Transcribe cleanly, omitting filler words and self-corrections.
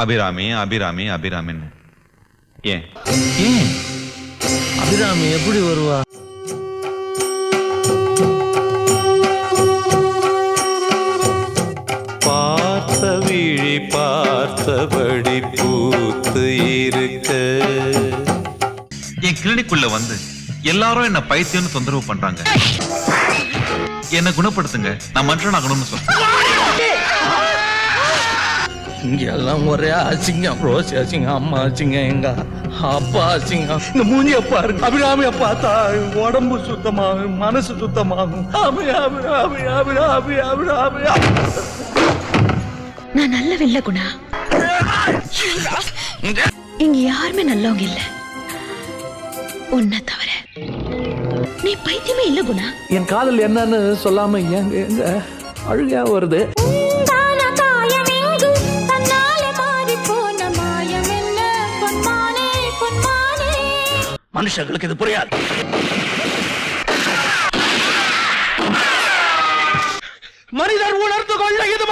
அபிராமி அபிராமி அபிராமின்னு. ஏன் ஏன் அபிராமி எப்படி வருவா? பார்த்த விழி பார்த்தபடி பூத்து இருக்க. என் கிளினிக்குள்ள வந்து எல்லாரும் என்ன பைத்தியம்னு தொந்தரவு பண்றாங்க. என்ன குணப்படுத்துங்க, நான் மனுஷன் ஆகணும்னு சொல்றேன். இங்க எல்லாம் ஒரே அசிங்கம். ரோசி அசிங்கம், அம்மா அசிங்கம், எங்க அப்பா அசிங்கம். இந்த மூஞ்சிய பாருங்க. அபிராமிய பார்த்தா உடம்பு சுத்தமாகும், மனசு சுத்தமாகும். நான் நல்லவில்லை குணா. இங்க யாருமே நல்லவங்க இல்ல உன்னை தவிர. நீ பைத்தியமே இல்ல குணா. என் காதல் என்னன்னு சொல்லாம எங்க எங்க அழுகையா வருது. மனுஷங்களுக்கு இது புரியாது. மனிதர் உணர்ந்து கொள்ள இது